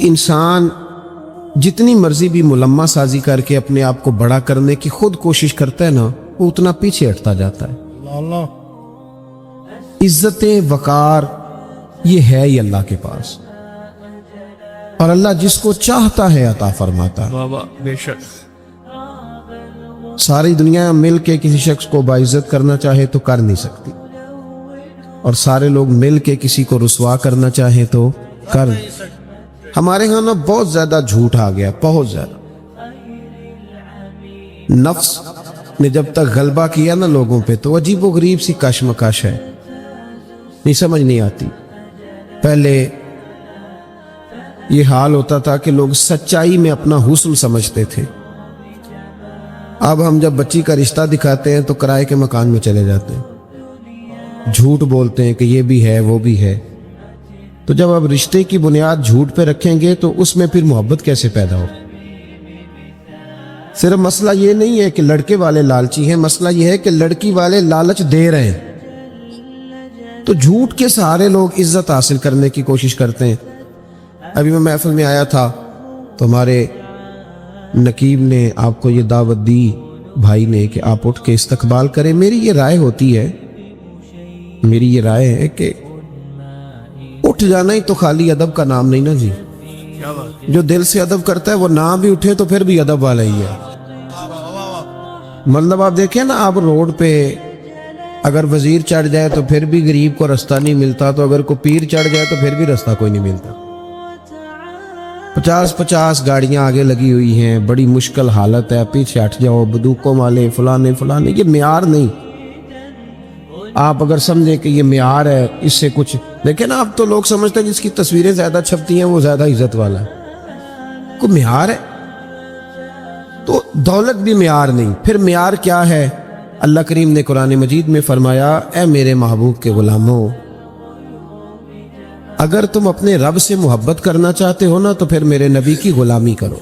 انسان جتنی مرضی بھی ملمہ سازی کر کے اپنے آپ کو بڑا کرنے کی خود کوشش کرتا ہے نا، وہ اتنا پیچھے ہٹتا جاتا ہے۔ عزت وقار یہ ہے ہی اللہ کے پاس، اور اللہ جس کو چاہتا ہے عطا فرماتا ہے۔ بے شک ساری دنیا مل کے کسی شخص کو باعزت کرنا چاہے تو کر نہیں سکتی، اور سارے لوگ مل کے کسی کو رسوا کرنا چاہے تو کر نہیں سکتے۔ ہمارے ہاں نا بہت زیادہ جھوٹ آ گیا، بہت زیادہ۔ نفس نے جب تک غلبہ کیا نا لوگوں پہ تو عجیب و غریب سی کشمکش ہے، نہیں سمجھ نہیں آتی۔ پہلے یہ حال ہوتا تھا کہ لوگ سچائی میں اپنا حسن سمجھتے تھے، اب ہم جب بچی کا رشتہ دکھاتے ہیں تو کرائے کے مکان میں چلے جاتے ہیں، جھوٹ بولتے ہیں کہ یہ بھی ہے وہ بھی ہے۔ تو جب اب رشتے کی بنیاد جھوٹ پہ رکھیں گے تو اس میں پھر محبت کیسے پیدا ہو؟ صرف مسئلہ یہ نہیں ہے کہ لڑکے والے لالچی ہیں، مسئلہ یہ ہے کہ لڑکی والے لالچ دے رہے ہیں، تو جھوٹ کے سہارے لوگ عزت حاصل کرنے کی کوشش کرتے ہیں۔ ابھی میں محفل میں آیا تھا تو ہمارے نقیب نے آپ کو یہ دعوت دی بھائی نے کہ آپ اٹھ کے استقبال کریں۔ میری یہ رائے ہوتی ہے، میری یہ رائے ہے کہ اٹھ جانا ہی تو خالی ادب کا نام نہیں نا جی۔ جو دل سے ادب کرتا ہے وہ نہ بھی اٹھے تو پھر بھی ادب والا ہی ہے۔ مطلب آپ دیکھیں نا، آپ روڈ پہ اگر وزیر چڑھ جائے تو پھر بھی غریب کو رستہ نہیں ملتا، تو اگر کوئی پیر چڑھ جائے تو پھر بھی رستہ کوئی نہیں ملتا۔ 50 گاڑیاں آگے لگی ہوئی ہیں، بڑی مشکل حالت ہے، پیچھے ہٹ جاؤ، بندوقوں والے فلانے، یہ معیار نہیں۔ آپ اگر سمجھیں کہ یہ معیار ہے، اس سے کچھ لیکن آپ تو لوگ سمجھتے ہیں جس کی تصویریں زیادہ چھپتی ہیں وہ زیادہ عزت والا ہے، کوئی معیار ہے؟ تو دولت بھی معیار نہیں۔ پھر معیار کیا ہے؟ اللہ کریم نے قرآن مجید میں فرمایا، اے میرے محبوب کے غلاموں، اگر تم اپنے رب سے محبت کرنا چاہتے ہو نا تو پھر میرے نبی کی غلامی کرو،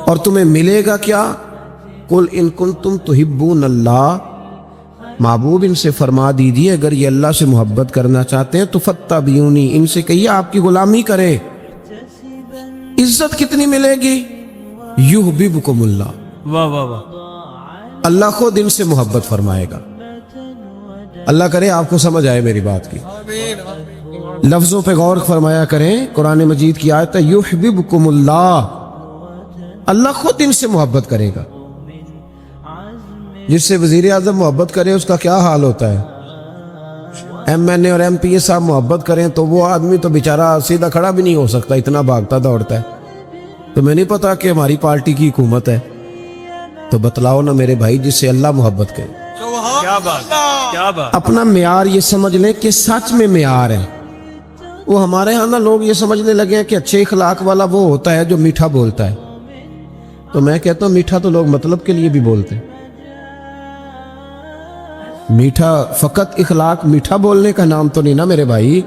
اور تمہیں ملے گا کیا؟ قل ان کنتم تحبون اللہ، محبوب ان سے فرما دیجیے اگر یہ اللہ سے محبت کرنا چاہتے ہیں تو فاتبعونی، ان سے کہیے آپ کی غلامی کرے۔ عزت کتنی ملے گی؟ یحببکم اللہ، واہ واہ واہ، اللہ خود ان سے محبت فرمائے گا۔ اللہ کرے آپ کو سمجھ آئے میری بات کی، لفظوں پہ غور فرمایا کریں۔ قرآن مجید کی آیت ہے یحببکم اللہ، اللہ خود ان سے محبت کرے گا۔ جس سے وزیر اعظم محبت کرے اس کا کیا حال ہوتا ہے؟ ایم این اے اور ایم پی اے صاحب محبت کریں تو وہ آدمی تو بیچارہ سیدھا کھڑا بھی نہیں ہو سکتا، اتنا بھاگتا دوڑتا ہے۔ تو میں نہیں پتا کہ ہماری پارٹی کی حکومت ہے، تو بتلاؤ نا میرے بھائی، جس سے اللہ محبت کرے۔ کیا بات، کیا بات۔ اپنا معیار یہ سمجھ لیں کہ سچ میں معیار ہے۔ وہ ہمارے ہاں نا لوگ یہ سمجھنے لگے ہیں کہ اچھے اخلاق والا وہ ہوتا ہے جو میٹھا بولتا ہے، تو میں کہتا ہوں میٹھا تو لوگ مطلب کے لیے بھی بولتے ہیں۔ میٹھا فقط اخلاق میٹھا بولنے کا نام تو نہیں نا میرے بھائی۔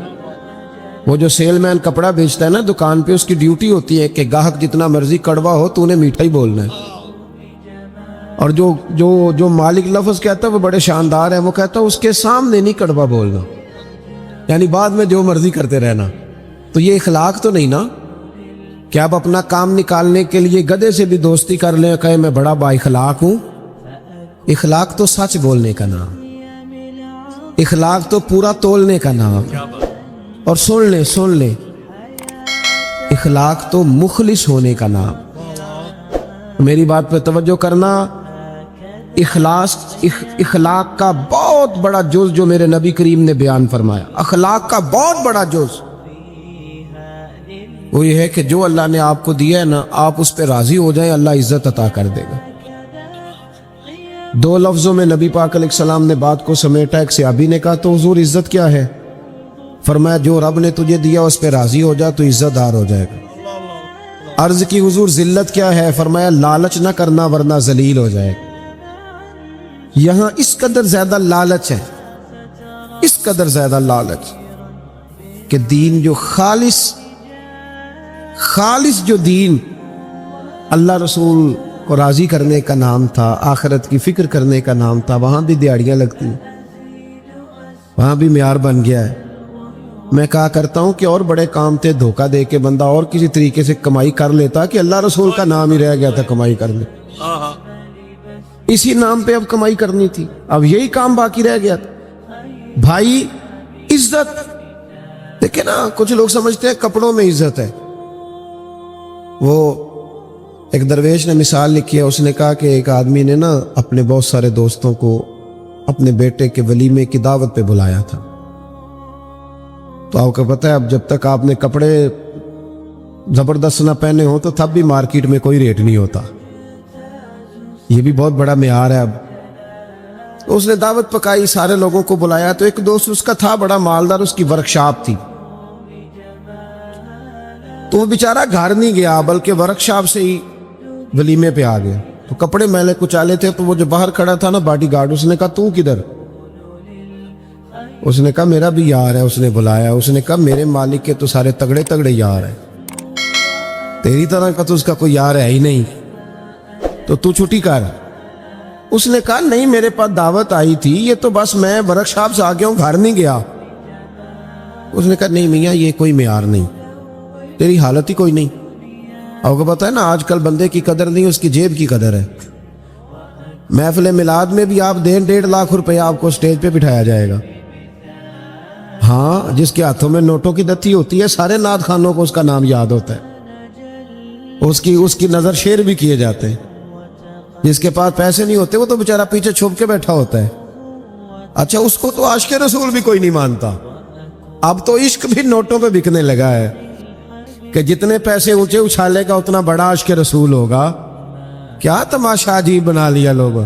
وہ جو سیل مین کپڑا بیچتا ہے نا دکان پہ، اس کی ڈیوٹی ہوتی ہے کہ گاہک جتنا مرضی کڑوا ہو تو انہیں میٹھا ہی بولنا ہے، اور جو مالک لفظ کہتا ہے وہ بڑے شاندار ہیں، وہ کہتا ہے اس کے سامنے نہیں کڑوا بولنا، یعنی بعد میں جو مرضی کرتے رہنا۔ تو یہ اخلاق تو نہیں نا کہ آپ اپنا کام نکالنے کے لیے گدھے سے بھی دوستی کر لیں، کہیں میں بڑا با اخلاق ہوں۔ اخلاق تو سچ بولنے کا نام، اخلاق تو پورا تولنے کا نام، اور سن لیں اخلاق تو مخلص ہونے کا نام۔ میری بات پہ توجہ کرنا، اخلاق کا بہت بڑا جز جو میرے نبی کریم نے بیان فرمایا، اخلاق کا بہت بڑا جز وہ یہ ہے کہ جو اللہ نے آپ کو دیا ہے نا، آپ اس پہ راضی ہو جائیں، اللہ عزت عطا کر دے گا۔ دو لفظوں میں نبی پاک علیہ السلام نے بات کو سمیٹا۔ ایک صحابی نے کہا تو حضور عزت کیا ہے؟ فرمایا جو رب نے تجھے دیا اس پہ راضی ہو جا تو عزت دار ہو جائے گا۔ عرض کی حضور ذلت کیا ہے؟ فرمایا لالچ نہ کرنا ورنہ ذلیل ہو جائے گا۔ یہاں اس قدر زیادہ لالچ ہے، اس قدر زیادہ لالچ کہ دین جو خالص جو دین اللہ رسول کو راضی کرنے کا نام تھا، آخرت کی فکر کرنے کا نام تھا، وہاں بھی دیہڑیاں لگتی ہیں، وہاں بھی معیار بن گیا ہے۔ میں کہا کرتا ہوں کہ اور بڑے کام تھے دھوکہ دے کے بندہ اور کسی طریقے سے کمائی کر لیتا کہ اللہ رسول کا نام ہی رہ گیا تھا کمائی کرنے. اسی نام پہ اب کمائی کرنی تھی, اب یہی کام باقی رہ گیا تھا. بھائی عزت دیکھیں نا, کچھ لوگ سمجھتے ہیں کپڑوں میں عزت ہے. وہ ایک درویش نے مثال لکھی ہے, اس نے کہا کہ ایک آدمی نے نا اپنے بہت سارے دوستوں کو اپنے بیٹے کے ولیمے کی دعوت پہ بلایا تھا. تو آپ کو پتہ ہے اب جب تک آپ نے کپڑے زبردست نہ پہنے ہوں تو تب بھی مارکیٹ میں کوئی ریٹ نہیں ہوتا. یہ بھی بہت بڑا معیار ہے. اب اس نے دعوت پکائی, سارے لوگوں کو بلایا. تو ایک دوست اس کا تھا بڑا مالدار, اس کی ورکشاپ تھی. تو وہ بیچارہ گھر نہیں گیا بلکہ ورکشاپ سے ہی ولیمے پہ آ گیا. تو کپڑے میلے کچالے تھے, تو وہ جو باہر کھڑا تھا نا باڈی گارڈ, اس نے کہا تو کدھر؟ اس نے کہا میرا بھی یار ہے, اس نے بلایا. اس نے کہا میرے مالک کے تو سارے تگڑے تگڑے یار ہیں, تیری طرح کا تو اس کا کوئی یار ہے ہی نہیں, تو تو چھٹی کر. اس نے کہا نہیں میرے پاس دعوت آئی تھی, یہ تو بس میں ورک شاپ سے آ گیا ہوں, گھر نہیں گیا. اس نے کہا نہیں میاں یہ کوئی معیار نہیں, تیری حالت ہی کوئی نہیں. آپ کو پتہ ہے نا آج کل بندے کی قدر نہیں, اس کی جیب کی قدر ہے. محفل میلاد میں بھی آپ دیں 1.5 لاکھ روپے آپ کو اسٹیج پہ بٹھایا جائے گا. ہاں, جس کے ہاتھوں میں نوٹوں کی دتی ہوتی ہے سارے نعت خانوں کو اس کا نام یاد ہوتا ہے, اس کی نظر شیر بھی کیے جاتے ہیں. جس کے پاس پیسے نہیں ہوتے وہ تو بیچارہ پیچھے چھپ کے بیٹھا ہوتا ہے. اچھا اس کو تو عاشق رسول بھی کوئی نہیں مانتا. اب تو عشق بھی نوٹوں پہ بکنے لگا ہے کہ جتنے پیسے اونچے اچھالے گا اتنا بڑا عاشق رسول ہوگا. کیا تماشا عجیب بنا لیا لوگ.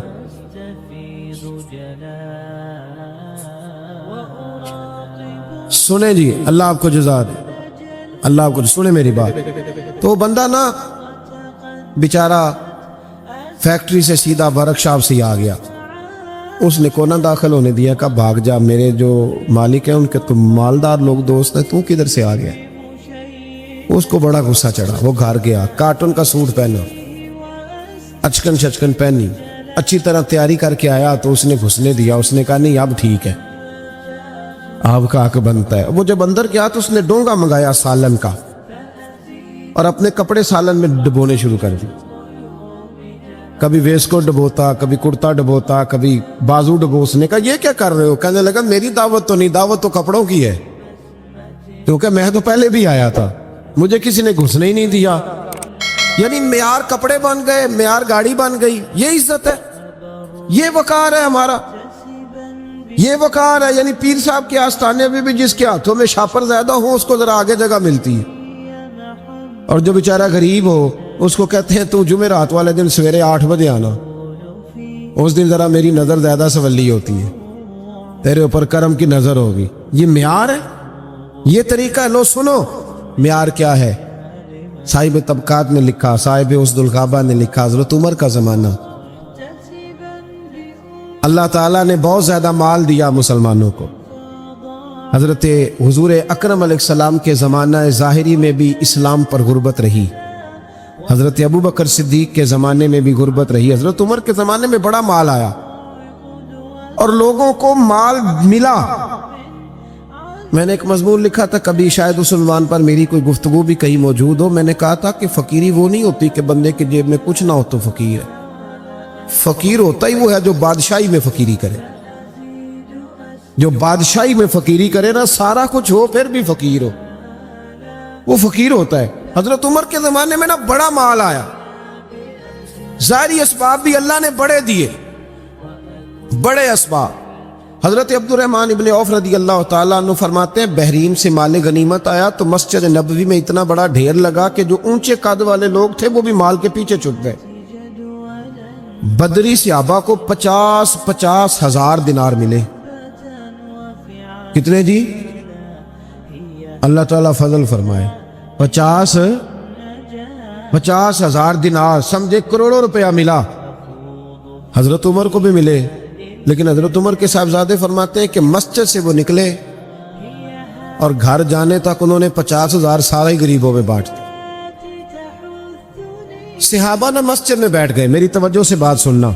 سنیں جی, اللہ آپ کو جزا دے, اللہ آپ کو سنیں میری بات. تو بندہ نا بیچارہ فیکٹری سے سیدھا ورک شاپ سے ہی آ گیا. اس نے کونا داخل ہونے دیا, کہ بھاگ جا, میرے جو مالک ہیں ان کے تو مالدار لوگ دوست ہیں, تو کدھر سے آ گیا. اس کو بڑا غصہ چڑھا, وہ گھر گیا, کارٹون کا سوٹ پہنا, اچکن شچکن پہنی, اچھی طرح تیاری کر کے آیا. تو اس نے گھسنے دیا. اس نے کہا نہیں اب ٹھیک ہے, آپ کا حق بنتا ہے. وہ جب اندر گیا تو اس نے ڈونگا منگایا سالن کا, اور اپنے کپڑے سالن میں ڈبونے شروع کر دی. کبھی ویس کو ڈبوتا, کبھی کرتا ڈبوتا, کبھی بازو ڈبو. اس نے کہا یہ کیا کر رہے ہو؟ کہنے لگا میری دعوت تو نہیں, دعوت تو کپڑوں کی ہے, کیونکہ میں تو پہلے بھی آیا تھا, مجھے کسی نے گھسنے ہی نہیں دیا. یعنی معیار کپڑے بن گئے, معیار گاڑی بن گئی. یہ عزت ہے, یہ وقار ہے ہمارا, یہ وقار ہے. یعنی پیر صاحب کے آستانے میں بھی جس کے ہاتھوں میں شاپر زیادہ ہو اس کو ذرا آگے جگہ ملتی ہے, اور جو بیچارہ غریب ہو اس کو کہتے ہیں تو جمعرات والے دن سویرے 8 بجے آنا, اس دن ذرا میری نظر زیادہ سولی ہوتی ہے, تیرے اوپر کرم کی نظر ہوگی. یہ معیار ہے, یہ طریقہ ہے. لو سنو معیار کیا ہے. صاحب طبقات نے لکھا, صاحب اسد الغابہ نے لکھا, حضرت عمر کا زمانہ, اللہ تعالیٰ نے بہت زیادہ مال دیا مسلمانوں کو. حضرت حضور اکرم علیہ السلام کے زمانہ ظاہری میں بھی اسلام پر غربت رہی, حضرت ابو بکر صدیق کے زمانے میں بھی غربت رہی, حضرت عمر کے زمانے میں بڑا مال آیا اور لوگوں کو مال ملا. میں نے ایک مضمون لکھا تھا, کبھی شاید اس عنوان پر میری کوئی گفتگو بھی کہیں موجود ہو. میں نے کہا تھا کہ فقیری وہ نہیں ہوتی کہ بندے کی جیب میں کچھ نہ ہو تو فقیر ہے. فقیر ہوتا ہی وہ ہے جو بادشاہی میں فقیری کرے, جو بادشاہی میں فقیری کرے نا, سارا کچھ ہو پھر بھی فقیر ہو, وہ فقیر ہوتا ہے. حضرت عمر کے زمانے میں نا بڑا مال آیا, ظاہری اسباب بھی اللہ نے بڑے دیے, بڑے اسباب. حضرت عبد الرحمن ابن عوف رضی اللہ تعالیٰ عنہ فرماتے ہیں بحرین سے مال غنیمت آیا تو مسجد نبوی میں اتنا بڑا ڈھیر لگا کہ جو اونچے قد والے لوگ تھے وہ بھی مال کے پیچھے چھپ گئے. بدری صحابہ کو 50 ہزار دینار ملے. کتنے جی؟ اللہ تعالیٰ فضل فرمائے. 50 ہزار دینار, سمجھے کروڑوں روپیہ ملا. حضرت عمر کو بھی ملے, لیکن حضرت عمر کے صاحبزادے فرماتے ہیں کہ مسجد سے وہ نکلے اور گھر جانے تک انہوں نے 50 ہزار سارے غریبوں میں بانٹ دی. صحابہ نہ مسجد میں بیٹھ گئے, میری توجہ سے بات سننا,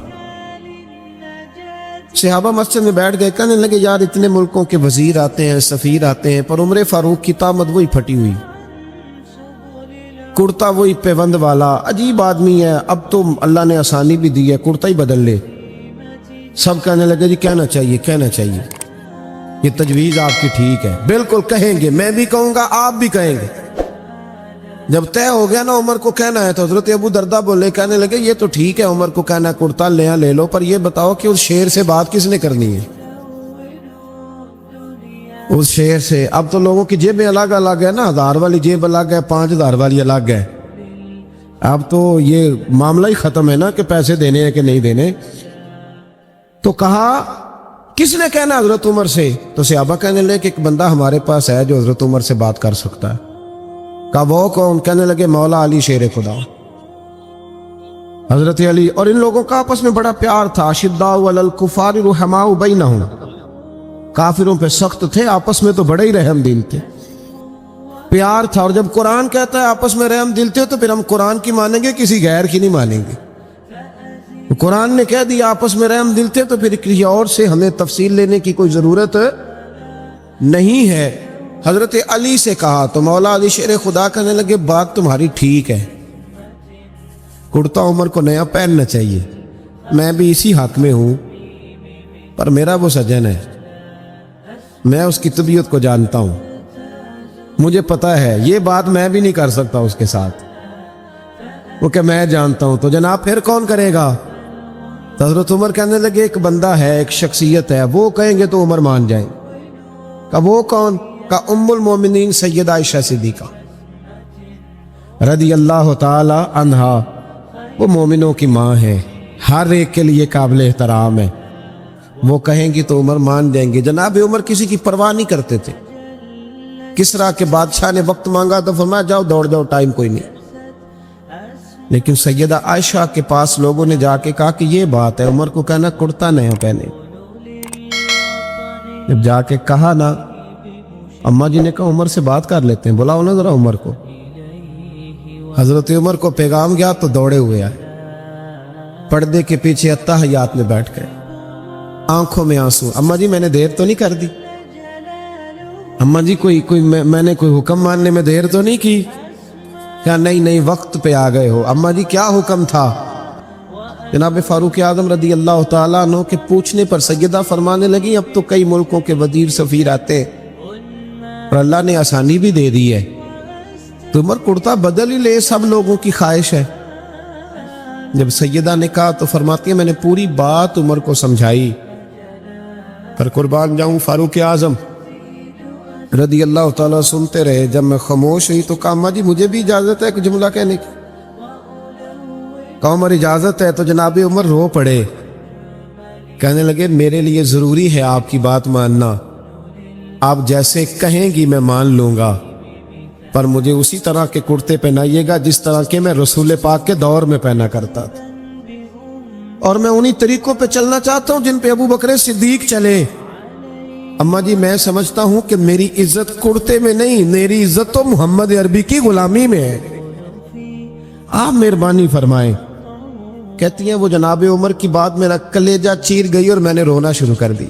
صحابہ مسجد میں بیٹھ گئے, کہنے لگے یار اتنے ملکوں کے وزیر آتے ہیں, سفیر آتے ہیں, پر عمر فاروق کی طامت وہی پھٹی ہوئی, کرتا وہی پیوند والا, عجیب آدمی ہے, اب تو اللہ نے آسانی بھی دی ہے, کرتا ہی بدل لے. سب کہنے لگے جی کہنا چاہیے کہنا چاہیے, یہ تجویز آپ کی ٹھیک ہے, بالکل کہیں گے, میں بھی کہوں گا آپ بھی کہیں گے. جب طے ہو گیا نا عمر کو کہنا ہے, تو حضرت ابو دردہ بولے, کہنے لگے یہ تو ٹھیک ہے عمر کو کہنا کرتا لے لو, پر یہ بتاؤ کہ اس شیر سے بات کس نے کرنی ہے, اس شیر سے. اب تو لوگوں کی جیبیں الگ الگ ہے نا, 1000 والی جیب الگ ہے, 5000 والی الگ ہے. اب تو یہ معاملہ ہی ختم ہے نا کہ پیسے دینے ہیں کہ نہیں دینے. تو کہا کس نے کہنا حضرت عمر سے, تو صحابہ کہنے لگے کہ ایک بندہ ہمارے پاس ہے جو حضرت عمر سے بات کر سکتا ہے. کہا وہ کون, کہنے لگے مولا علی شیر خدا, حضرت علی. اور ان لوگوں کا آپس میں بڑا پیار تھا, اشداء علی الکفار رحماء بینہم, کافروں پہ سخت تھے, آپس میں تو بڑے ہی رحم دل تھے, پیار تھا. اور جب قرآن کہتا ہے آپس میں رحم دل تھے, تو پھر ہم قرآن کی مانیں گے کسی غیر کی نہیں مانیں گے. قرآن نے کہہ دیا آپس میں رحم دل تھے, تو پھر کسی اور سے ہمیں تفصیل لینے کی کوئی ضرورت نہیں ہے. حضرت علی سے کہا تو مولا علی شیر خدا کہنے لگے بات تمہاری ٹھیک ہے, کرتا عمر کو نیا پہننا چاہیے, میں بھی اسی حق میں ہوں, پر میرا وہ سجن ہے, میں اس کی طبیعت کو جانتا ہوں, مجھے پتا ہے یہ بات میں بھی نہیں کر سکتا اس کے ساتھ, وہ کہ میں جانتا ہوں. تو جناب پھر کون کرے گا؟ تو حضرت عمر کہنے لگے ایک بندہ ہے, ایک شخصیت ہے, وہ کہیں گے تو عمر مان جائیں. کہ وہ کون؟ کہ ام المومنین سیدہ عائشہ صدیقہ رضی اللہ تعالی عنہا, وہ مومنوں کی ماں ہے, ہر ایک کے لیے قابل احترام ہے, وہ کہیں گی تو عمر مان جائیں گے. جناب عمر کسی کی پرواہ نہیں کرتے تھے. کسریٰ کے بادشاہ نے وقت مانگا تو فرمایا جاؤ دوڑ جاؤ, ٹائم کوئی نہیں. لیکن سیدہ عائشہ کے پاس لوگوں نے جا کے کہا کہ یہ بات ہے, عمر کو کہنا کرتا نیا پہنے. جب جا کے کہا نا, اماں جی نے کہا عمر سے بات کر لیتے ہیں, بلاؤ نا ذرا عمر کو. حضرت عمر کو پیغام گیا تو دوڑے ہوئے آئے, پردے کے پیچھے اتحیات میں بیٹھ گئے, آنکھوں میں آنسو. اماں جی میں نے دیر تو نہیں کر دی, اماں جی کوئی میں نے کوئی حکم ماننے میں دیر تو نہیں کی؟ کہا نہیں وقت پہ آ گئے ہو. اماں جی کیا حکم تھا؟ جناب فاروق اعظم رضی اللہ تعالیٰ عنہ کے پوچھنے پر سیدہ فرمانے لگی اب تو کئی ملکوں کے وزیر سفیر آتے اور اللہ نے آسانی بھی دے دی ہے, تو عمر کرتا بدل ہی لے, سب لوگوں کی خواہش ہے. جب سیدہ نے کہا تو فرماتی ہیں میں نے پوری بات عمر کو سمجھائی, پر قربان جاؤں فاروق اعظم رضی اللہ تعالیٰ سنتے رہے. جب میں خاموش ہوئی تو کہا اماں جی مجھے بھی اجازت ہے ایک جملہ کہنے کی. کہا عمر اجازت ہے. تو جناب عمر رو پڑے, کہنے لگے میرے لیے ضروری ہے آپ کی بات ماننا, آپ جیسے کہیں گی میں مان لوں گا, پر مجھے اسی طرح کے کرتے پہنائیے گا جس طرح کے میں رسول پاک کے دور میں پہنا کرتا تھا, اور میں انہی طریقوں پہ چلنا چاہتا ہوں جن پہ ابو بکر صدیق چلے. اماں جی میں سمجھتا ہوں کہ میری عزت کرتے میں نہیں, میری عزت تو محمد عربی کی غلامی میں ہے, آپ مہربانی فرمائیں. کہتی ہیں وہ جناب عمر کی بات میرا کلیجہ چیر گئی اور میں نے رونا شروع کر دی.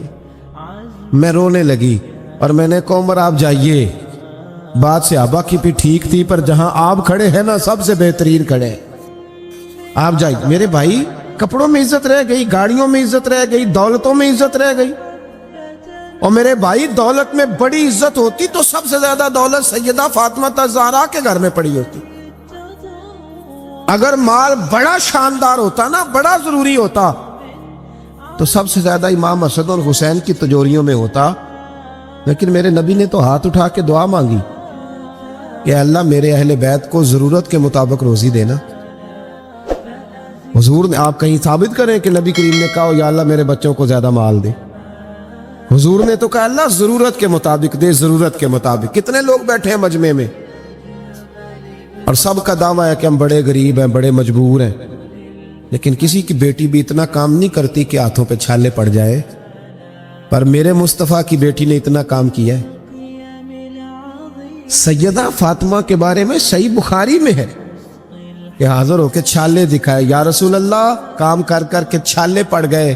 میں رونے لگی اور میں نے کہا عمر آپ جائیے, بات صحابہ کی بھی ٹھیک تھی, پر جہاں آپ کھڑے ہیں نا سب سے بہترین کھڑے ہیں, آپ جائیے. میرے بھائی کپڑوں میں عزت رہ گئی, گاڑیوں میں عزت رہ گئی, دولتوں میں عزت رہ گئی. اور میرے بھائی دولت میں بڑی عزت ہوتی تو سب سے زیادہ دولت سیدہ فاطمہ الزہرا کے گھر میں پڑی ہوتی. اگر مال بڑا شاندار ہوتا نا, بڑا ضروری ہوتا, تو سب سے زیادہ امام حسن اور حسین کی تجوریوں میں ہوتا. لیکن میرے نبی نے تو ہاتھ اٹھا کے دعا مانگی کہ اللہ میرے اہل بیت کو ضرورت کے مطابق روزی دینا. حضور نے, آپ کہیں ثابت کریں کہ نبی کریم نے کہا یا اللہ میرے بچوں کو زیادہ مال دے. حضور نے تو کہا اللہ ضرورت کے مطابق دے, ضرورت کے مطابق. کتنے لوگ بیٹھے ہیں مجمع میں اور سب کا دعویٰ ہے کہ ہم بڑے غریب ہیں, بڑے مجبور ہیں, لیکن کسی کی بیٹی بھی اتنا کام نہیں کرتی کہ ہاتھوں پہ چھالے پڑ جائے, پر میرے مصطفیٰ کی بیٹی نے اتنا کام کیا ہے. سیدہ فاطمہ کے بارے میں صحیح بخاری میں ہے کہ حاضر ہو کے چھالے دکھائے, یا رسول اللہ کام کر کر کے چھالے پڑ گئے,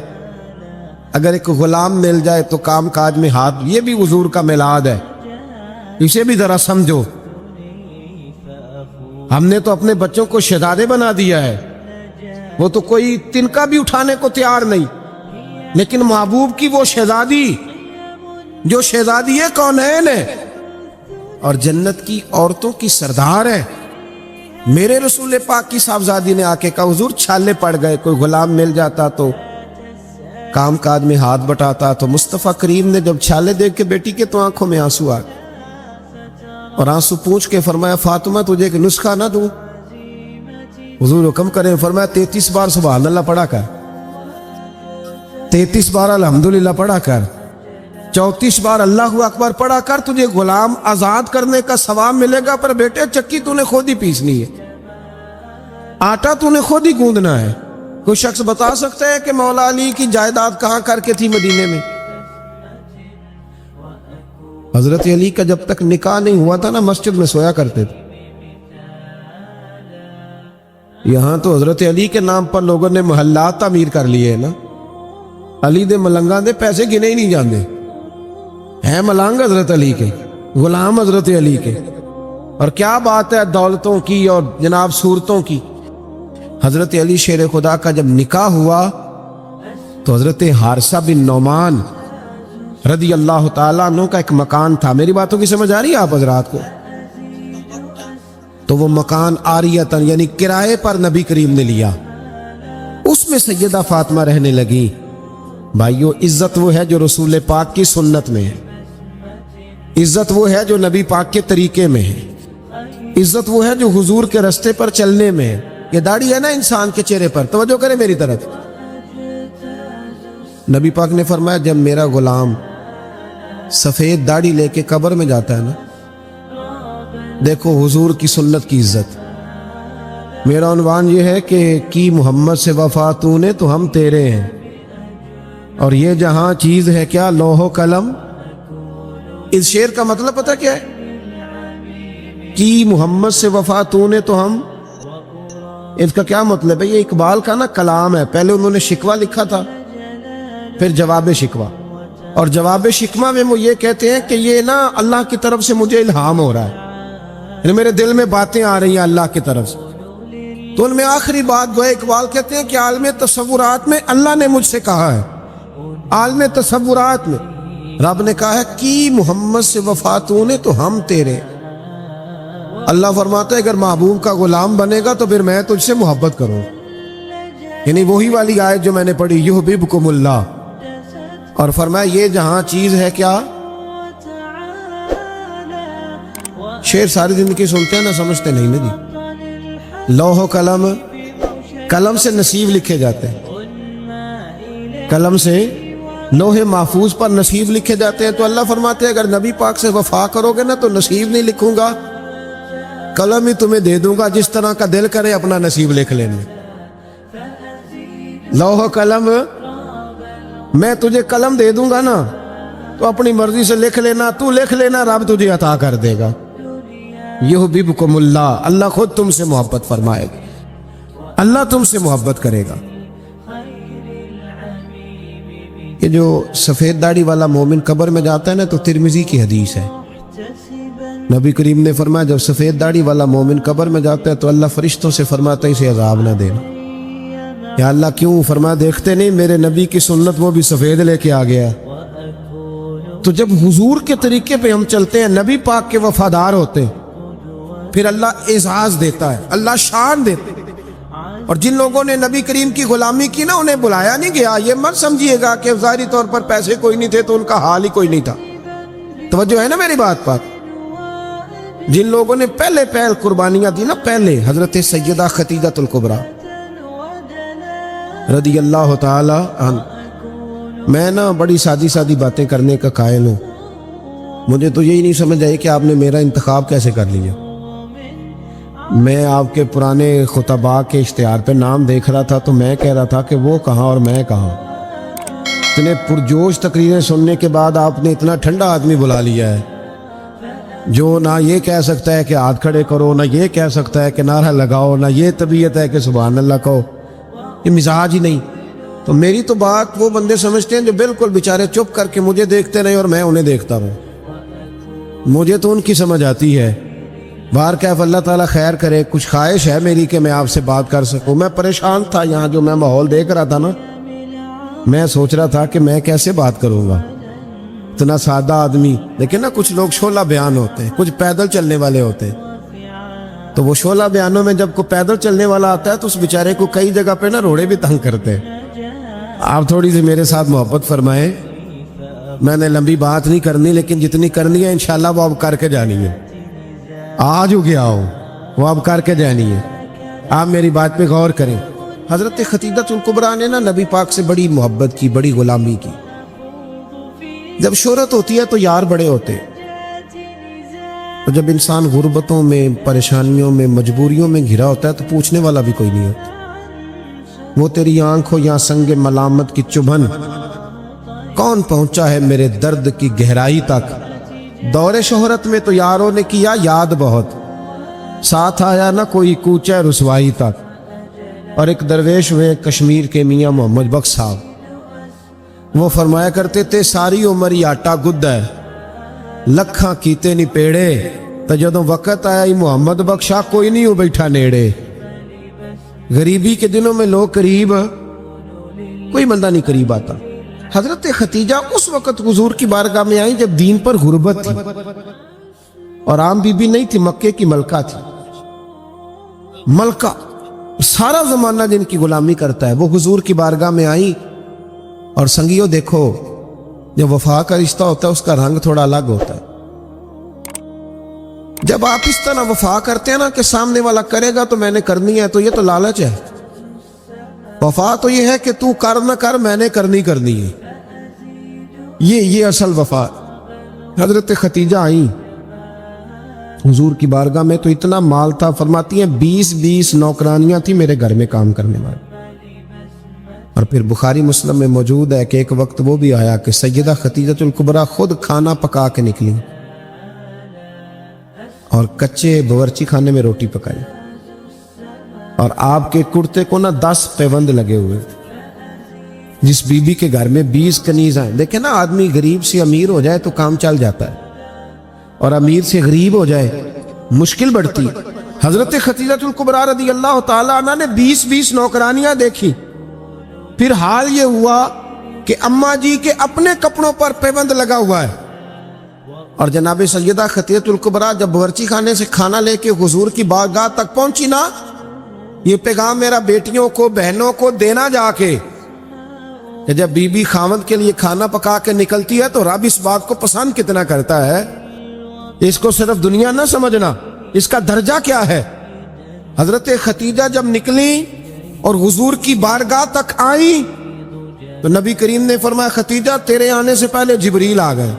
اگر ایک غلام مل جائے تو کام کاج میں ہاتھ، یہ بھی حضور کا میلاد ہے، اسے بھی ذرا سمجھو۔ ہم نے تو اپنے بچوں کو شہزادے بنا دیا ہے، وہ تو کوئی تنکا بھی اٹھانے کو تیار نہیں، لیکن محبوب کی وہ شہزادی جو شہزادی کونین ہے اور جنت کی عورتوں کی سردار ہے، میرے رسول پاک کی صاحبزادی نے آ کے کہا حضور چھالے پڑ گئے، کوئی غلام مل جاتا تو کام کاج میں ہاتھ بٹاتا، تو مصطفیٰ کریم نے جب چھالے دیکھ کے بیٹی کے تو آنکھوں میں آنسو آ گئے، اور آنسو پوچھ کے فرمایا فاطمہ تجھے ایک نسخہ نہ دوں؟ حضور حکم کریں، فرمایا 33 بار سبحان اللہ پڑھا کر، 33 بار الحمدللہ پڑھا کر، 34 بار اللہ اکبر پڑھا کر، تجھے غلام آزاد کرنے کا ثواب ملے گا۔ پر بیٹے چکی تو نے خود ہی پیسنی ہے، آٹا تو نے خود ہی گوندنا ہے۔ کوئی شخص بتا سکتا ہے کہ مولا علی کی جائیداد کہاں کر کے تھی مدینے میں؟ حضرت علی کا جب تک نکاح نہیں ہوا تھا نا، مسجد میں سویا کرتے تھے۔ یہاں تو حضرت علی کے نام پر لوگوں نے محلات تعمیر کر لیے نا، علی دے ملنگاں دے پیسے گنے ہی نہیں جاندے، ہیں ملنگ حضرت علی کے، غلام حضرت علی کے، اور کیا بات ہے دولتوں کی اور جناب صورتوں کی۔ حضرت علی شیر خدا کا جب نکاح ہوا تو حضرت حارثہ بن نعمان رضی اللہ تعالیٰ عنہ کا ایک مکان تھا۔ میری باتوں کی سمجھ آ رہی ہے آپ حضرات کو؟ تو وہ مکان عاریتاً یعنی کرائے پر نبی کریم نے لیا، اس میں سیدہ فاطمہ رہنے لگی۔ بھائیو، عزت وہ ہے جو رسول پاک کی سنت میں ہے، عزت وہ ہے جو نبی پاک کے طریقے میں ہے، عزت وہ ہے جو حضور کے رستے پر چلنے میں ہے۔ یہ داڑھی ہے نا انسان کے چہرے پر، توجہ کرے میری طرف۔ نبی پاک نے فرمایا جب میرا غلام سفید داڑھی لے کے قبر میں جاتا ہے نا، دیکھو حضور کی سنت کی عزت۔ میرا عنوان یہ ہے کہ کی محمد سے وفا تو نے تو ہم تیرے ہیں، اور یہ جہاں چیز ہے کیا لوح و قلم۔ اس شعر کا مطلب پتہ کیا ہے؟ کی محمد سے وفا تو نے تو ہم، اس کا کیا مطلب ہے؟ یہ اقبال کا نا کلام ہے، پہلے انہوں نے شکوہ لکھا تھا، پھر جواب شکوہ، اور جواب شکوہ میں وہ یہ کہتے ہیں کہ یہ نا اللہ کی طرف سے مجھے الہام ہو رہا ہے، یعنی میرے دل میں باتیں آ رہی ہیں اللہ کی طرف سے۔ تو ان میں آخری بات گوئے اقبال کہتے ہیں کہ عالم تصورات میں اللہ نے مجھ سے کہا ہے، عالم تصورات میں رب نے کہا ہے کی محمد سے وفا تو نے تو ہم تیرے۔ اللہ فرماتا ہے اگر محبوب کا غلام بنے گا تو پھر میں تجھ سے محبت کروں، یعنی وہی والی آیت جو میں نے پڑھی یحببکم اللہ، اور فرمایا یہ جہاں چیز ہے کیا۔ شعر ساری زندگی سنتے ہیں نا، سمجھتے نہیں نا جی۔ لوح و قلم، قلم سے نصیب لکھے جاتے ہیں، قلم سے لوح محفوظ پر نصیب لکھے جاتے ہیں۔ تو اللہ فرماتے ہیں اگر نبی پاک سے وفا کرو گے نا تو نصیب نہیں لکھوں گا، قلم ہی تمہیں دے دوں گا، جس طرح کا دل کرے اپنا نصیب لکھ لینا۔ لوح و قلم، میں تجھے قلم دے دوں گا نا تو اپنی مرضی سے لکھ لینا، تو لکھ لینا، رب تجھے عطا کر دے گا۔ یحببکم اللہ، اللہ خود تم سے محبت فرمائے گا، اللہ تم سے محبت کرے گا۔ یہ جو سفید داڑھی والا مومن قبر میں جاتا ہے نا، تو ترمذی کی حدیث ہے، نبی کریم نے فرمایا جب سفید داڑھی والا مومن قبر میں جاتا ہے تو اللہ فرشتوں سے فرماتا ہے اسے عذاب نہ دینا۔ یا اللہ کیوں؟ فرمایا دیکھتے نہیں میرے نبی کی سنت وہ بھی سفید لے کے آ گیا۔ تو جب حضور کے طریقے پہ ہم چلتے ہیں، نبی پاک کے وفادار ہوتے ہیں، پھر اللہ اعزاز دیتا ہے، اللہ شان دیتا ہے۔ اور جن لوگوں نے نبی کریم کی غلامی کی نا، انہیں بلایا نہیں گیا۔ یہ مت سمجھیے گا کہ ظاہری طور پر پیسے کوئی نہیں تھے تو ان کا حال ہی کوئی نہیں تھا۔ توجہ ہے نا میری بات پر؟ جن لوگوں نے پہلے قربانیاں دی نا، پہلے حضرت سیدہ خدیجہ الکبریٰ رضی اللہ تعالی عنہ۔ میں نا بڑی سادی باتیں کرنے کا قائل ہوں، مجھے تو یہی نہیں سمجھ آئی کہ آپ نے میرا انتخاب کیسے کر لیا۔ میں آپ کے پرانے خطباء کے اشتہار پہ نام دیکھ رہا تھا تو میں کہہ رہا تھا کہ وہ کہاں اور میں کہاں۔ اتنے پرجوش تقریریں سننے کے بعد آپ نے اتنا ٹھنڈا آدمی بلا لیا ہے جو نہ یہ کہہ سکتا ہے کہ ہاتھ کھڑے کرو، نہ یہ کہہ سکتا ہے کہ نعرہ لگاؤ، نہ یہ طبیعت ہے کہ سبحان اللہ کہو۔ یہ مزاج ہی نہیں۔ تو میری تو بات وہ بندے سمجھتے ہیں جو بالکل بیچارے چپ کر کے مجھے دیکھتے رہے اور میں انہیں دیکھتا رہوں. مجھے تو ان کی سمجھ آتی ہے. باہر کیف اللہ تعالیٰ خیر کرے. کچھ خواہش ہے میری کہ میں آپ سے بات کر سکوں. میں پریشان تھا یہاں جو میں ماحول دیکھ رہا تھا نا, میں سوچ رہا تھا کہ میں کیسے بات کروں گا. اتنا سادہ آدمی, لیکن نا کچھ لوگ شعلہ بیان ہوتے ہیں, کچھ پیدل چلنے والے ہوتے ہیں. تو وہ شعلہ بیانوں میں جب کوئی پیدل چلنے والا آتا ہے تو اس بیچارے کو کئی جگہ پہ نا روڑے بھی تنگ کرتے ہیں. آپ تھوڑی سی میرے ساتھ محبت فرمائیں. میں نے لمبی بات نہیں کرنی, لیکن جتنی کرنی ہے انشاءاللہ وہ اب کر کے جانی ہے. آج ہو گیا ہو وہ اب کر کے جانی ہے. آپ میری بات پہ غور کریں. حضرت خدیجہ الکبریٰ نے نا نبی پاک سے بڑی محبت کی, بڑی غلامی کی. جب شہرت ہوتی ہے تو یار بڑے ہوتے, اور جب انسان غربتوں میں, پریشانیوں میں, مجبوریوں میں گھرا ہوتا ہے تو پوچھنے والا بھی کوئی نہیں ہوتا. وہ تیری آنکھوں یا سنگ ملامت کی چبھن, کون پہنچا ہے میرے درد کی گہرائی تک. دور شہرت میں تو یاروں نے کیا یاد بہت, ساتھ آیا نہ کوئی کوچہ رسوائی تک. اور ایک درویش ہوئے کشمیر کے میاں محمد بخش صاحب, وہ فرمایا کرتے تھے ساری عمر ہی آٹا گد ہے, لکھاں کیتے نہیں پیڑے, تو جدوں وقت آیا ہی محمد بخشا کوئی نہیں ہو بیٹھا نیڑے. غریبی کے دنوں میں لوگ قریب, کوئی بندہ نہیں قریب آتا. حضرت خدیجہ اس وقت حضور کی بارگاہ میں آئیں جب دین پر غربت تھی, اور عام بی بی نہیں تھی, مکے کی ملکہ تھی. ملکہ سارا زمانہ جن کی غلامی کرتا ہے, وہ حضور کی بارگاہ میں آئیں. اور سنگیو دیکھو, جب وفا کا رشتہ ہوتا ہے اس کا رنگ تھوڑا الگ ہوتا ہے. جب آپ اس طرح وفا کرتے ہیں نا کہ سامنے والا کرے گا تو میں نے کرنی ہے, تو یہ تو لالچ ہے. وفا تو یہ ہے کہ تو کر نہ کر, میں نے کرنی ہے. یہ اصل وفا. حضرت خدیجہ آئیں حضور کی بارگاہ میں تو اتنا مال تھا, فرماتی ہیں 20 نوکرانیاں تھیں میرے گھر میں کام کرنے والی. اور پھر بخاری مسلم میں موجود ہے کہ ایک وقت وہ بھی آیا کہ سیدہ خدیجہ الکبریٰ خود کھانا پکا کے نکلی اور کچے باورچی خانے میں روٹی پکائی, اور آپ کے کرتے کو نا 10 پیوند لگے ہوئے. جس بی بی کے گھر میں 20 کنیز آئیں, دیکھیں نا آدمی غریب سے امیر ہو جائے تو کام چل جاتا ہے, اور امیر سے غریب ہو جائے مشکل بڑھتی. حضرت خدیجہ الکبریٰ رضی اللہ تعالیٰ عنہ نے 20 نوکرانیاں دیکھی. پھر حال یہ ہوا کہ اماں جی کے اپنے کپڑوں پر پیوند لگا ہوا ہے, اور جناب سیدہ خدیجہ الکبریٰ جب باورچی خانے سے کھانا لے کے حضور کی بارگاہ تک پہنچی نا, یہ پیغام میرا بیٹیوں کو, بہنوں کو دینا جا کے کہ جب بی بی خاوند کے لیے کھانا پکا کے نکلتی ہے تو رب اس بات کو پسند کتنا کرتا ہے. اس کو صرف دنیا نہ سمجھنا, اس کا درجہ کیا ہے. حضرت خدیجہ جب نکلی اور حضور کی بارگاہ تک آئیں تو نبی کریم نے فرمایا خدیجہ تیرے آنے سے پہلے جبریل آ گئے.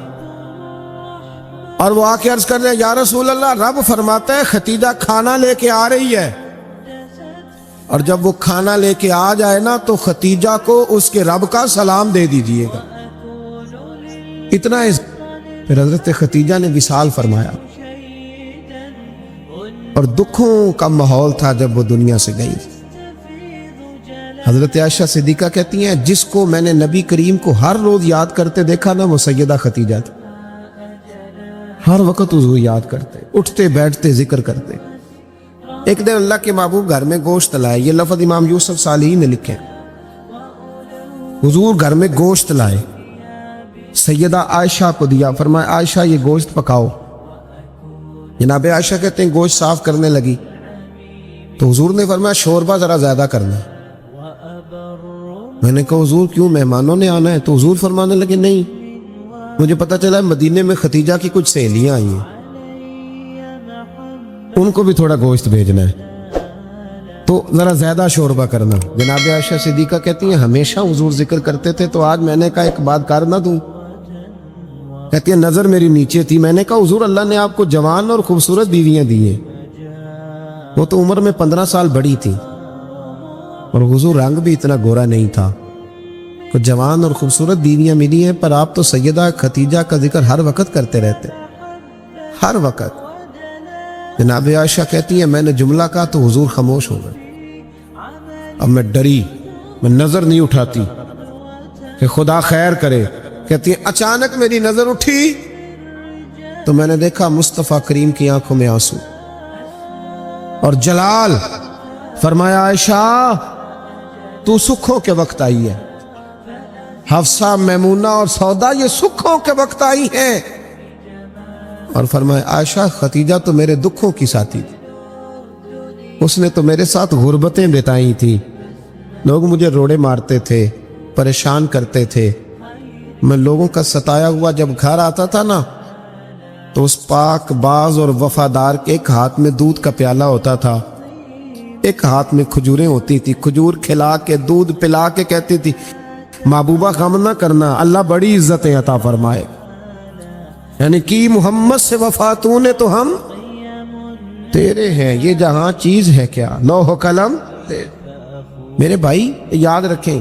اور وہ آ کے عرض کر رہے یا رسول اللہ, رب فرماتا ہے خدیجہ کھانا لے کے آ رہی ہے, اور جب وہ کھانا لے کے آ جائے نا تو خدیجہ کو اس کے رب کا سلام دے دیجئے گا. اتنا پھر حضرت خدیجہ نے وصال فرمایا, اور دکھوں کا ماحول تھا جب وہ دنیا سے گئی. حضرت عائشہ صدیقہ کہتی ہیں جس کو میں نے نبی کریم کو ہر روز یاد کرتے دیکھا نا, وہ سیدہ خدیجہ تھی. ہر وقت حضور یاد کرتے, اٹھتے بیٹھتے ذکر کرتے. ایک دن اللہ کے محبوب گھر میں گوشت لائے, یہ لفظ امام یوسف صالحی نے لکھے. حضور گھر میں گوشت لائے, سیدہ عائشہ کو دیا, فرمایا عائشہ یہ گوشت پکاؤ. جناب عائشہ کہتے ہیں گوشت صاف کرنے لگی تو حضور نے فرمایا شوربہ ذرا زیادہ کرنا. میں نے کہا حضور کیوں, مہمانوں نے آنا ہے؟ تو حضور فرمانے لگے نہیں, مجھے پتا چلا مدینے میں خدیجہ کی کچھ سہیلیاں آئی ہیں, ان کو بھی تھوڑا گوشت بھیجنا ہے, تو ذرا زیادہ شوربہ کرنا. جناب عائشہ صدیقہ کہتی ہیں ہمیشہ حضور ذکر کرتے تھے, تو آج میں نے کہا ایک بات کر نہ دوں. کہتی ہے نظر میری نیچے تھی, میں نے کہا حضور اللہ نے آپ کو جوان اور خوبصورت بیویاں دی ہیں, وہ تو عمر میں 15 سال بڑی تھی, اور حضور رنگ بھی اتنا گورا نہیں تھا. کو جوان اور خوبصورت بیویاں ملی ہیں, پر آپ تو سیدہ خدیجہ کا ذکر ہر وقت کرتے رہتے, ہر وقت. جناب عائشہ کہتی ہیں میں نے جملہ کہا تو حضور خاموش ہو گئے. اب میں ڈری, میں نظر نہیں اٹھاتی کہ خدا خیر کرے. کہتی ہے اچانک میری نظر اٹھی تو میں نے دیکھا مصطفیٰ کریم کی آنکھوں میں آنسو اور جلال. فرمایا عائشہ تو سکھوں کے وقت آئی ہے. حفصہ، میمونہ اور سودا یہ سکھوں کے وقت آئی ہیں. اور فرمایا عائشہ ختیجہ تو میرے دکھوں کی ساتھی تھی، اس نے تو میرے ساتھ غربتیں بتائی تھی. لوگ مجھے روڑے مارتے تھے، پریشان کرتے تھے. میں لوگوں کا ستایا ہوا جب گھر آتا تھا نا تو اس پاک باز اور وفادار کے ایک ہاتھ میں دودھ کا پیالہ ہوتا تھا، ایک ہاتھ میں کھجوریں ہوتی تھی. کھجور کھلا کے دودھ پلا کے کہتی تھی محبوبہ غم نہ کرنا، اللہ بڑی عزتیں عطا فرمائے. یعنی کہ محمد سے وفا تو نے تو ہم تیرے ہیں. یہ جہاں چیز ہے کیا، لوح و قلم. میرے بھائی یاد رکھیں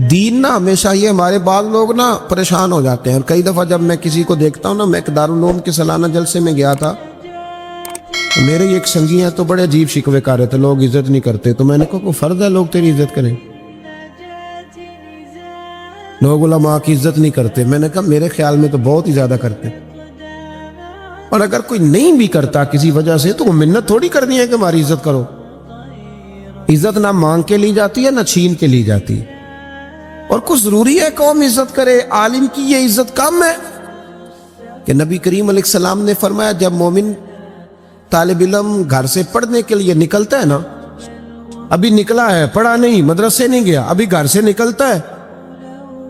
دین نا ہمیشہ یہ ہمارے بعض لوگ نا پریشان ہو جاتے ہیں. اور کئی دفعہ جب میں کسی کو دیکھتا ہوں نا، میں ایک دارالعلوم کے سالانہ جلسے میں گیا تھا، میرے ایک سنگی ہیں تو بڑے عجیب شکوے کر رہے تھے، لوگ عزت نہیں کرتے. تو میں نے کہا کوئی فرض ہے لوگ تیری عزت کریں؟ لوگ علماء کی عزت نہیں کرتے. میں نے کہا میرے خیال میں تو بہت ہی زیادہ کرتے. اور اگر کوئی نہیں بھی کرتا کسی وجہ سے تو وہ منت تھوڑی کرنی ہے کہ ہماری عزت کرو. عزت نہ مانگ کے لی جاتی ہے نہ چھین کے لی جاتی ہے. اور کچھ ضروری ہے قوم عزت کرے. عالم کی یہ عزت کم ہے کہ نبی کریم علیہ السلام نے فرمایا جب مومن طالب علم گھر سے پڑھنے کے لیے نکلتا ہے نا، ابھی نکلا ہے، پڑھا نہیں، مدرسے نہیں گیا، ابھی گھر سے نکلتا ہے،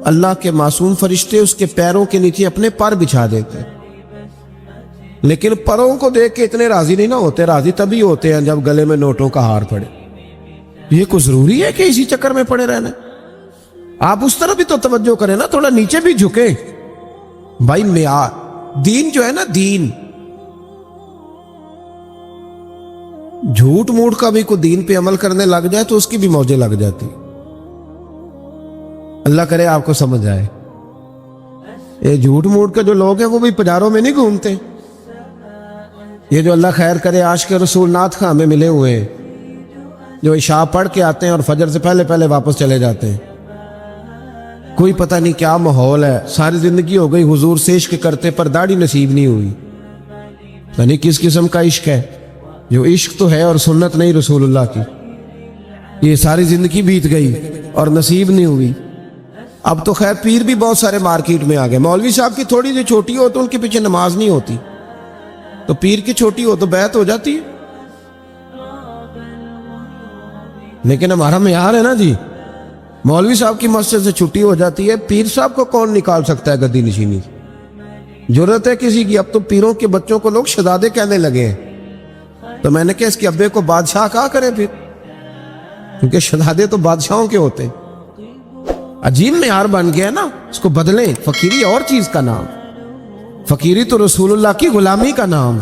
اللہ کے معصوم فرشتے اس کے پیروں کے نیچے اپنے پر بچھا دیتے ہیں. لیکن پروں کو دیکھ کے اتنے راضی نہیں نہ ہوتے. راضی تبھی ہوتے ہیں جب گلے میں نوٹوں کا ہار پڑے. یہ کوئی ضروری ہے کہ اسی چکر میں پڑے رہنا؟ آپ اس طرح بھی تو توجہ کریں نا، تھوڑا نیچے بھی جھکے. بھائی معیار دین جو ہے نا، دین جھوٹ موٹ کا بھی کوئی دین پہ عمل کرنے لگ جائے تو اس کی بھی موجیں لگ جاتی. اللہ کرے آپ کو سمجھ آئے. یہ جھوٹ موٹ کے جو لوگ ہیں وہ بھی بازاروں میں نہیں گھومتے. یہ جو اللہ خیر کرے عاشق رسول نعت خواں میں ملے ہوئے ہیں، جو عشاء پڑھ کے آتے ہیں اور فجر سے پہلے پہلے واپس چلے جاتے ہیں. کوئی پتہ نہیں کیا ماحول ہے. ساری زندگی ہو گئی حضور سے عشق کرتے پر داڑھی نصیب نہیں ہوئی. یعنی کس قسم کا عشق ہے جو عشق تو ہے اور سنت نہیں رسول اللہ کی. یہ ساری زندگی بیت گئی اور نصیب نہیں ہوئی. اب تو خیر پیر بھی بہت سارے مارکیٹ میں آ گئے. مولوی صاحب کی تھوڑی سی چھوٹی ہو تو ان کے پیچھے نماز نہیں ہوتی، تو پیر کی چھوٹی ہو تو بیعت ہو جاتی ہے. لیکن ہمارا معیار ہے نا جی، مولوی صاحب کی مسجد سے چھٹی ہو جاتی ہے، پیر صاحب کو کون نکال سکتا ہے گدی نشینی؟ ضرورت ہے کسی کی؟ اب تو پیروں کے بچوں کو لوگ شہزادے کہنے لگے ہیں. تو میں نے کہا اس کے ابے کو بادشاہ کہا کرے پھر، کیونکہ شہزادے تو بادشاہوں کے ہوتے ہیں. عجیب معیار بن گیا نا، اس کو بدلیں. فقیری اور چیز کا نام، فقیری تو رسول اللہ کی غلامی کا نام.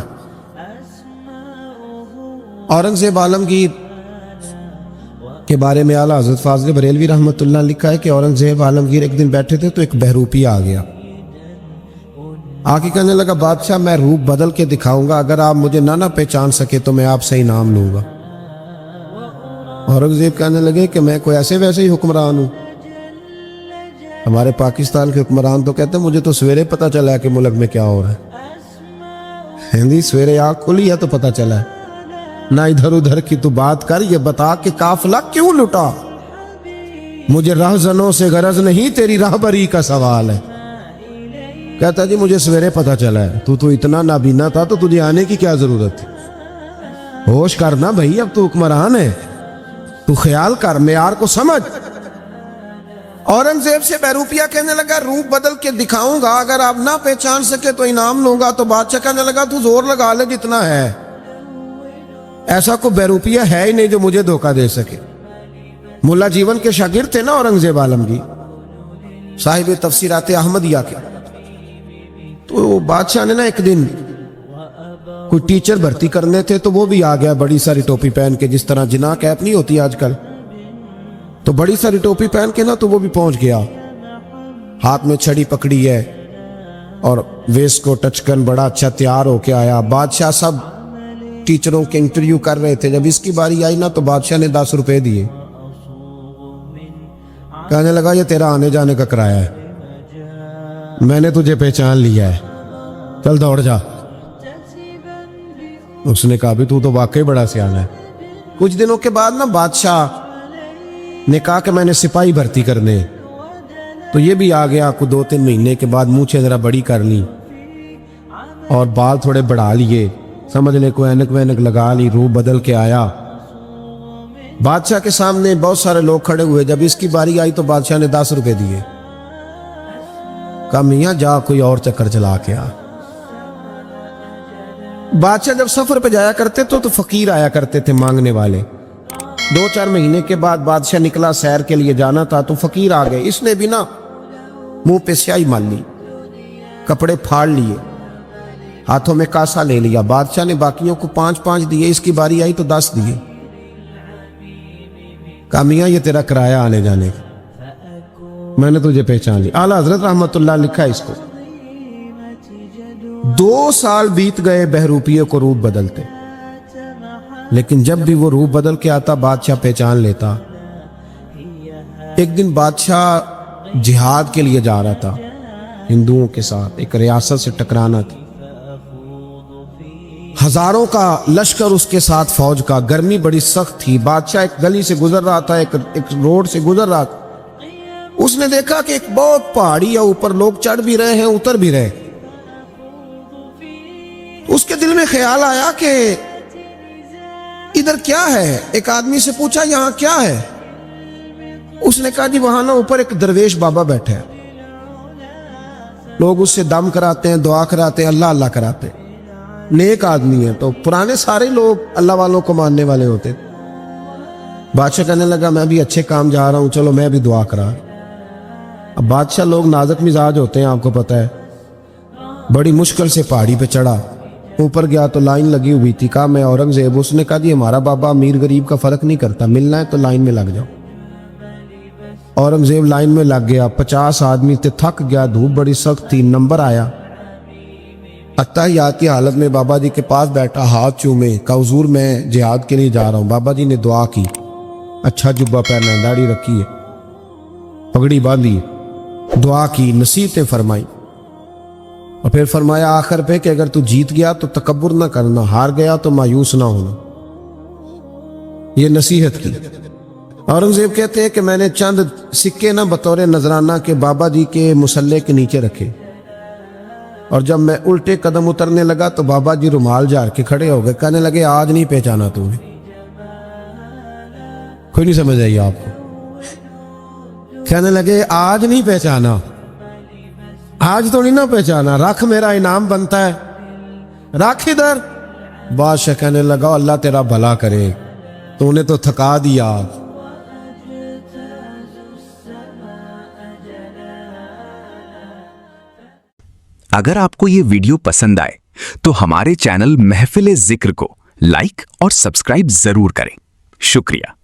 اورنگزیب عالمگیر کے بارے میں اعلیٰ حضرت فاضل بریلوی رحمۃ اللہ نے لکھا ہے کہ اورنگزیب عالمگیر ایک دن بیٹھے تھے تو ایک بہروپی آ گیا. آ کے کہنے لگا بادشاہ میں روپ بدل کے دکھاؤں گا، اگر آپ مجھے نہ پہچان سکے تو میں آپ سے انعام لوں گا. اورنگزیب کہنے لگے کہ میں کوئی ایسے ویسے ہی حکمران ہوں. ہمارے پاکستان کے حکمران تو کہتے ہیں مجھے تو سویرے پتہ چلا ہے کہ ملک میں کیا ہو رہا ہے. ہندی سویرے آنکھ کھلی ہے تو پتہ چلا ہے. نہ ادھر ادھر کی تو بات کر، یہ بتا کہ قافلہ کیوں لٹا. مجھے رہزنوں سے غرض نہیں، تیری راہبری کا سوال ہے. کہتا جی مجھے سویرے پتہ چلا ہے، تو اتنا نابینا تھا تو تجھے آنے کی کیا ضرورت تھی؟ ہوش کرنا بھائی، اب تو حکمران ہے، تو خیال کر، معیار کو سمجھ. اورنگزیب سے بہروپیہ کہنے لگا روپ بدل کے دکھاؤں گا، اگر آپ نہ پہچان سکے تو انعام لوں گا. تو بادشاہ کہنے لگا تو زور لگا لے جتنا ہے، ایسا کوئی بہروپیہ ہے ہی نہیں جو مجھے دھوکہ دے سکے. ملا جیون کے شاگرد تھے نا اورنگزیب عالمگیر، صاحب تفسیرات احمدیہ کے. تو بادشاہ نے نا ایک دن کوئی ٹیچر بھرتی کرنے تھے تو وہ بھی آ گیا بڑی ساری ٹوپی پہن کے، جس طرح جناح کیپ نہیں ہوتی آج کل، تو بڑی ساری ٹوپی پہن کے نا تو وہ بھی پہنچ گیا. ہاتھ میں چھڑی پکڑی ہے اور ویسٹ کو ٹچ کن بڑا اچھا تیار ہو کے آیا. بادشاہ سب ٹیچروں کے انٹرویو کر رہے تھے. جب اس کی باری آئی نا تو بادشاہ نے 10 روپے دیے. کہنے لگا یہ تیرا آنے جانے کا کرایہ ہے، میں نے تجھے پہچان لیا ہے، چل دوڑ جا۔ اس نے کہا بھی تو واقعی بڑا سیانا ہے۔ کچھ دنوں کے بعد نا بادشاہ نے کہا کہ میں نے سپاہی بھرتی کرنے، تو یہ بھی آ گیا۔ کو 2-3 مہینے کے بعد مونچھیں ذرا بڑی کر لی اور بال تھوڑے بڑھا لیے، سمجھ لے کوئی اینک وینک لگا لی، روح بدل کے آیا۔ بادشاہ کے سامنے بہت سارے لوگ کھڑے ہوئے، جب اس کی باری آئی تو بادشاہ نے 10 روپے دیے، کہا میاں جا کوئی اور چکر چلا کے آ۔ بادشاہ جب سفر پہ جایا کرتے تو فقیر آیا کرتے تھے مانگنے والے۔ 2-4 مہینے کے بعد بادشاہ نکلا سیر کے لیے جانا تھا تو فقیر آ گئے، اس نے بھی نا منہ پہ سیاہی مال لی، کپڑے پھاڑ لیے، ہاتھوں میں کاسا لے لیا۔ بادشاہ نے باقیوں کو 5-5 دیے، اس کی باری آئی تو 10 دیے۔ کہا میاں یہ تیرا کرایہ آنے جانے کا، میں نے تجھے پہچان لی۔ اعلیٰ حضرت رحمت اللہ لکھا ہے اس کو۔ 2 سال بیت گئے بہروپیے کو روپ بدلتے، لیکن جب بھی وہ روپ بدل کے آتا بادشاہ پہچان لیتا۔ ایک دن بادشاہ جہاد کے لیے جا رہا تھا ہندوؤں کے ساتھ، ایک ریاست سے ٹکرانا تھی، ہزاروں کا لشکر اس کے ساتھ فوج کا، گرمی بڑی سخت تھی۔ بادشاہ ایک گلی سے گزر رہا تھا، ایک روڈ سے گزر رہا تھا، اس نے دیکھا کہ ایک بہت پہاڑی ہے، اوپر لوگ چڑھ بھی رہے ہیں اتر بھی رہے۔ اس کے دل میں خیال آیا کہ ادھر کیا ہے؟ ایک آدمی سے پوچھا یہاں کیا ہے؟ اس نے کہا جی وہاں نا اوپر ایک درویش بابا بیٹھے ہیں، لوگ اس سے دم کراتے ہیں، دعا کراتے ہیں، اللہ اللہ کراتے ہیں، نیک آدمی ہے۔ تو پرانے سارے لوگ اللہ والوں کو ماننے والے ہوتے۔ بادشاہ کہنے لگا میں بھی اچھے کام جا رہا ہوں، چلو میں بھی دعا کرا۔ اب بادشاہ لوگ نازک مزاج ہوتے ہیں، آپ کو پتہ ہے، بڑی مشکل سے پہاڑی پہ چڑھا، اوپر گیا تو لائن لگی ہوئی تھی۔ کہا میں اورنگزیب، اس نے کہا جی ہمارا بابا امیر غریب کا فرق نہیں کرتا، ملنا ہے تو لائن میں لگ جاؤ۔ اورنگزیب لائن میں لگ گیا، 50 آدمی تھے، تھک گیا، دھوپ بڑی سخت تھی، نمبر آیا، اتحیات کی حالت میں بابا جی کے پاس بیٹھا، ہاتھ چومے، کہا حضور میں جہاد کے لیے جا رہا ہوں۔ بابا جی نے دعا کی، اچھا جبہ پہنا ہے، داڑھی رکھی ہے، پگڑی باندھی، دعا کی، نصیحتیں فرمائی، اور پھر فرمایا آخر پہ کہ اگر تو جیت گیا تو تکبر نہ کرنا، ہار گیا تو مایوس نہ ہونا، یہ نصیحت کی۔ اورنگزیب کہتے ہیں کہ میں نے چند سکے نہ بطور نذرانہ کے بابا جی کے مصلے کے نیچے رکھے، اور جب میں الٹے قدم اترنے لگا تو بابا جی رومال جھاڑ کے کھڑے ہو گئے، کہنے لگے آج نہیں پہچانا تو نے، کوئی نہیں سمجھ آئی آپ کو؟ کہنے لگے آج نہیں پہچانا، آج تو نہیں نہ پہچانا، رکھ میرا انعام بنتا ہے، رکھ ادھر۔ بادشاہ کہنے لگا اللہ تیرا بھلا کرے، تو نے تو تھکا دیا۔ اگر آپ کو یہ ویڈیو پسند آئے تو ہمارے چینل محفل ذکر کو لائک اور سبسکرائب ضرور کریں۔ شکریہ۔